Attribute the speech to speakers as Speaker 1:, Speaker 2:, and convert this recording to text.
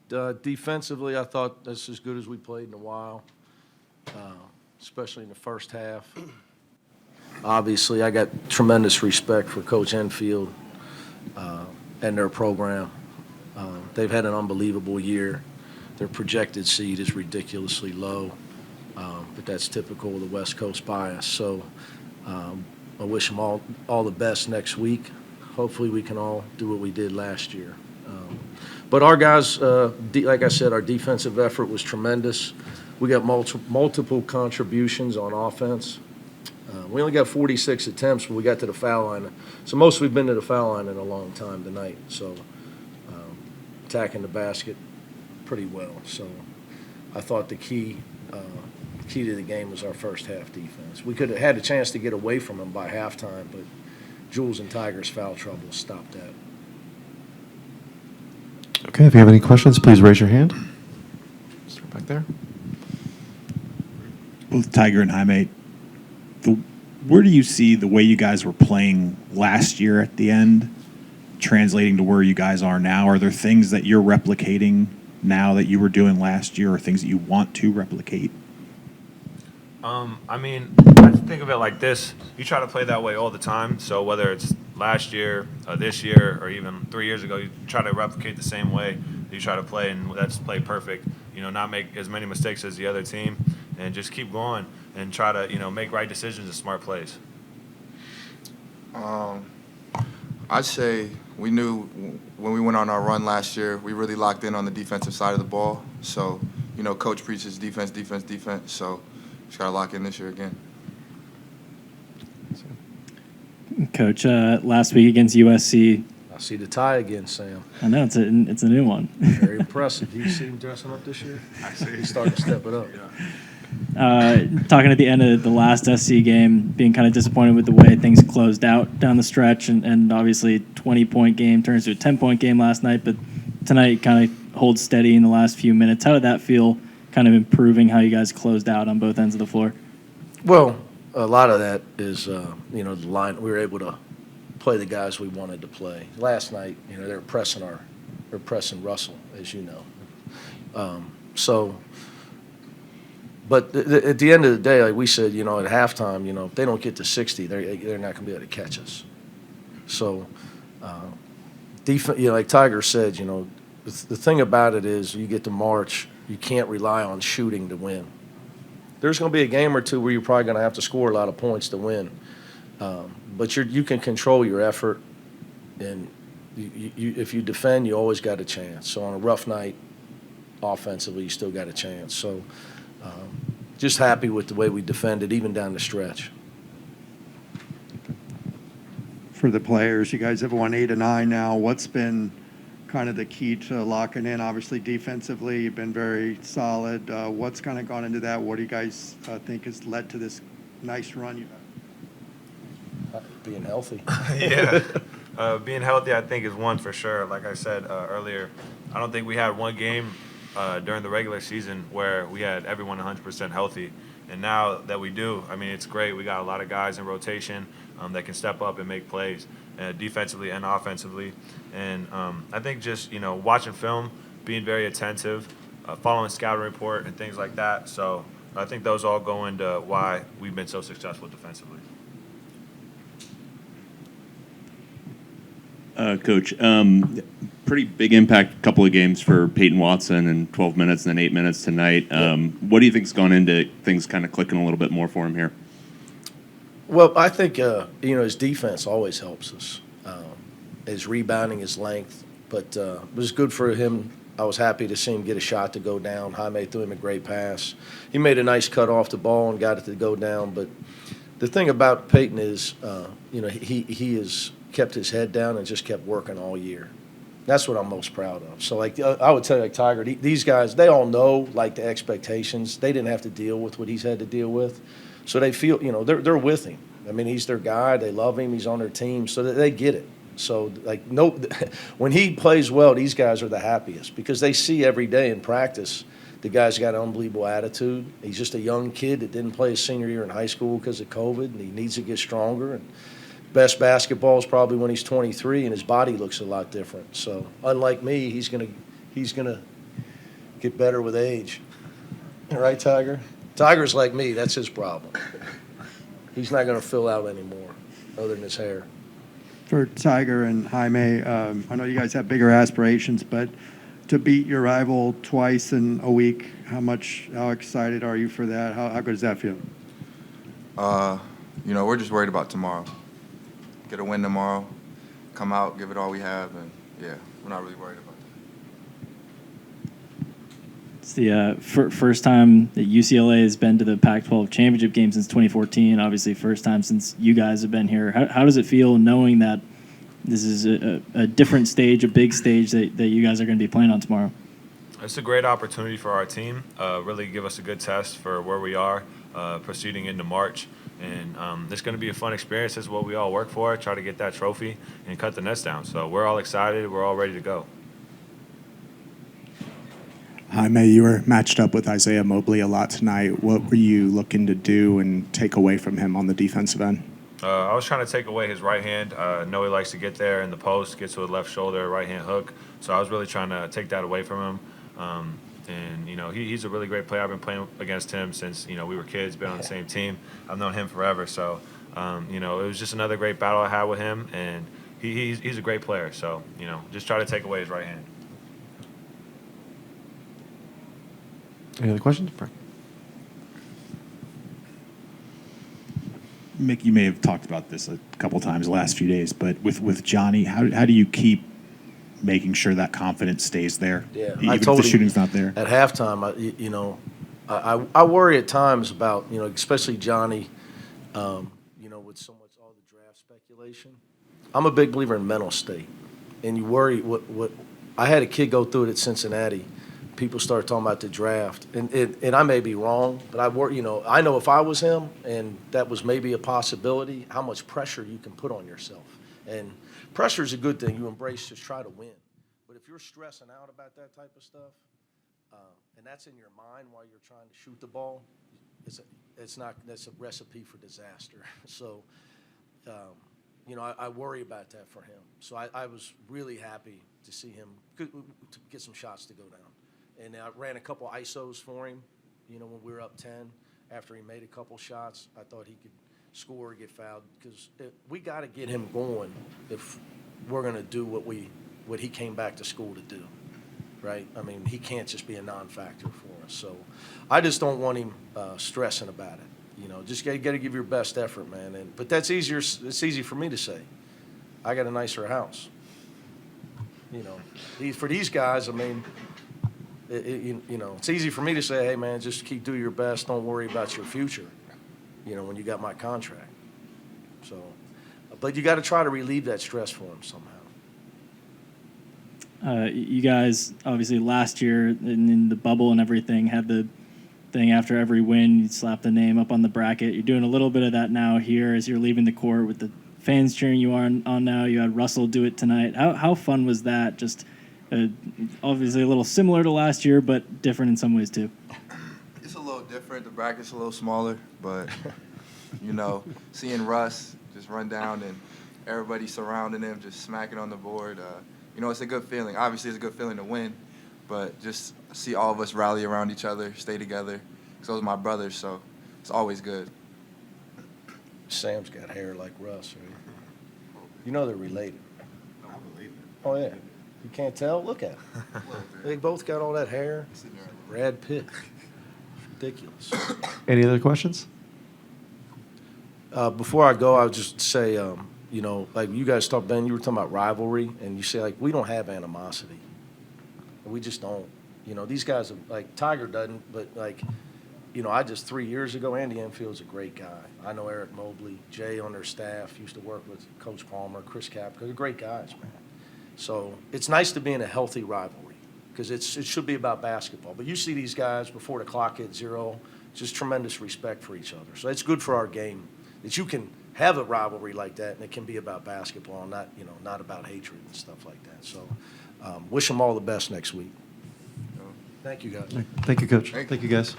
Speaker 1: Defensively, I thought that's as good as we played in a while, especially in the first half. Obviously, I got tremendous respect for Coach Enfield and their program. They've had an unbelievable year. Their projected seed is ridiculously low, but that's typical of the West Coast bias. So I wish them all the best next week. Hopefully we can all do what we did last year. But our guys, like I said, our defensive effort was tremendous. We got multiple contributions on offense. We only got 46 attempts when we got to the foul line. So most we've been to the foul line in a long time tonight. So attacking the basket pretty well. So I thought the key to the game was our first half defense. We could have had a chance to get away from them by halftime, but Jules and Tyger's foul trouble stopped that.
Speaker 2: Okay, if you have any questions, please raise your hand. Start back there.
Speaker 3: Both Tyger and Jaime, where do you see the way you guys were playing last year at the end translating to where you guys are now? Are there things that you're replicating now that you were doing last year, or things that you want to replicate?
Speaker 4: I mean, I think of it like this. You try to play that way all the time. So whether it's last year, this year, or even 3 years ago, you try to replicate the same way you try to play, and that's play perfect. Not make as many mistakes as the other team, and just keep going and try to, make right decisions and smart plays.
Speaker 5: I'd say we knew when we went on our run last year, we really locked in on the defensive side of the ball. So, Coach preaches defense, defense, defense. So just got to lock in this year again.
Speaker 6: Coach, last week against USC.
Speaker 1: I see the tie again, Sam.
Speaker 6: I know, it's a new one.
Speaker 1: Very impressive. Do you see him dressing up this year?
Speaker 4: I see.
Speaker 1: He's starting to step it up.
Speaker 6: Talking at the end of the last SC game, being kind of disappointed with the way things closed out down the stretch, and obviously 20-point game turns to a 10-point game last night, but tonight kind of holds steady in the last few minutes. How did that feel, kind of improving how you guys closed out on both ends of the floor?
Speaker 1: Well, a lot of that is, the line. We were able to play the guys we wanted to play. Last night, they're pressing Russell, as you know. But at the end of the day, like we said, at halftime, if they don't get to 60, they're not going to be able to catch us. So, like Tyger said, the thing about it is you get to March, you can't rely on shooting to win. There's going to be a game or two where you're probably going to have to score a lot of points to win. But you can control your effort, and if you defend, you always got a chance. So on a rough night, offensively, you still got a chance. So just happy with the way we defended, even down the stretch.
Speaker 7: For the players, you guys have won 8 of 9 now. What's been kind of the key to locking in? Obviously, defensively, you've been very solid. What's kind of gone into that? What do you guys think has led to this nice run you've had?
Speaker 1: Being healthy.
Speaker 4: Yeah. Being healthy, I think, is one for sure. Like I said earlier, I don't think we had one game during the regular season where we had everyone 100% healthy. And now that we do, I mean, it's great. We got a lot of guys in rotation that can step up and make plays defensively and offensively. And I think just, watching film, being very attentive, following scouting report and things like that. So I think those all go into why we've been so successful defensively.
Speaker 8: Coach, pretty big impact couple of games for Peyton Watson in 12 minutes and then 8 minutes tonight. What do you think's gone into things kind of clicking a little bit more for him here?
Speaker 1: Well, I think, his defense always helps us. His rebounding, his length. But it was good for him. I was happy to see him get a shot to go down. Jaime threw him a great pass. He made a nice cut off the ball and got it to go down. But the thing about Peyton is, he has kept his head down and just kept working all year. That's what I'm most proud of. So, I would tell you, Tyger, these guys, they all know, the expectations. They didn't have to deal with what he's had to deal with. So they feel, they're with him. I mean, he's their guy. They love him. He's on their team. So they get it. So, when he plays well, these guys are the happiest because they see every day in practice the guy's got an unbelievable attitude. He's just a young kid that didn't play his senior year in high school because of COVID, and he needs to get stronger. And best basketball is probably when he's 23, and his body looks a lot different. So, unlike me, he's gonna get better with age. Right, Tyger? Tiger's like me. That's his problem. He's not going to fill out anymore, other than his hair.
Speaker 7: For Tiger and Jaime, I know you guys have bigger aspirations, but to beat your rival twice in a week, how excited are you for that? How good does that feel?
Speaker 5: We're just worried about tomorrow. Get a win tomorrow, come out, give it all we have, and yeah, we're not really worried about that.
Speaker 6: It's the first time that UCLA has been to the Pac-12 championship game since 2014. Obviously, first time since you guys have been here. How does it feel knowing that this is a different stage, a big stage that you guys are going to be playing on tomorrow?
Speaker 4: It's a great opportunity for our team. Really give us a good test for where we are proceeding into March. And it's going to be a fun experience. This is what we all work for, try to get that trophy and cut the nets down. So we're all excited. We're all ready to go.
Speaker 9: Jaime, you were matched up with Isaiah Mobley a lot tonight. What were you looking to do and take away from him on the defensive end?
Speaker 4: I was trying to take away his right hand. I know he likes to get there in the post, get to his left shoulder, right hand hook. So I was really trying to take that away from him. He's a really great player. I've been playing against him since, we were kids, been on the same team. I've known him forever. So, it was just another great battle I had with him. And he's a great player. So, just try to take away his right hand.
Speaker 2: Any other questions? Frank?
Speaker 3: Mick, you may have talked about this a couple times the last few days, but with Johnny, how do you keep making sure that confidence stays there,
Speaker 1: Yeah,
Speaker 3: even
Speaker 1: I
Speaker 3: if
Speaker 1: told
Speaker 3: the
Speaker 1: him
Speaker 3: shooting's not there?
Speaker 1: At halftime, I worry at times about, especially Johnny, with so much all the draft speculation. I'm a big believer in mental state, and you worry what I had a kid go through it at Cincinnati. People start talking about the draft, and I may be wrong, but I know if I was him and that was maybe a possibility, how much pressure you can put on yourself. And pressure is a good thing. You embrace, just try to win. But if you're stressing out about that type of stuff, and that's in your mind while you're trying to shoot the ball, that's a recipe for disaster. So, I worry about that for him. So I was really happy to see him to get some shots to go down. And I ran a couple ISOs for him, when we were up 10. After he made a couple shots, I thought he could score or get fouled because we got to get him going if we're going to do what he came back to school to do, right? I mean, he can't just be a non-factor for us. So I just don't want him stressing about it. Just got to give your best effort, man. But that's easier. It's easy for me to say. I got a nicer house. For these guys, I mean. It's easy for me to say, hey, man, just do your best. Don't worry about your future, when you got my contract. So, but you got to try to relieve that stress for him somehow.
Speaker 6: You guys, obviously, last year in the bubble and everything, had the thing after every win, you slap the name up on the bracket. You're doing a little bit of that now here as you're leaving the court with the fans cheering you on now. You had Russell do it tonight. How fun was that? Just obviously a little similar to last year, but different in some ways too.
Speaker 5: It's a little different. The bracket's a little smaller, but, seeing Russ just run down and everybody surrounding him, just smacking on the board, it's a good feeling. Obviously, it's a good feeling to win, but just see all of us rally around each other, stay together. Because those are my brothers, so it's always good.
Speaker 1: Sam's got hair like Russ, right? They're related.
Speaker 5: I believe it.
Speaker 1: Oh, yeah. You can't tell? Look at them. They both got all that hair. Brad Pitt. Ridiculous.
Speaker 2: Any other questions?
Speaker 1: Before I go, I would just say, like you guys talked, Ben, you were talking about rivalry, and you say, like, we don't have animosity. We just don't. These guys, like, Tyger doesn't, but, like, 3 years ago, Andy Enfield's a great guy. I know Eric Mobley, Jay on their staff, used to work with Coach Palmer, Chris Capco. They're great guys, man. So it's nice to be in a healthy rivalry because it should be about basketball. But you see these guys before the clock hits 0, just tremendous respect for each other. So it's good for our game that you can have a rivalry like that and it can be about basketball and not about hatred and stuff like that. So wish them all the best next week. Thank you, guys.
Speaker 2: Thank you, Coach.
Speaker 5: Thank
Speaker 2: Thank you, guys.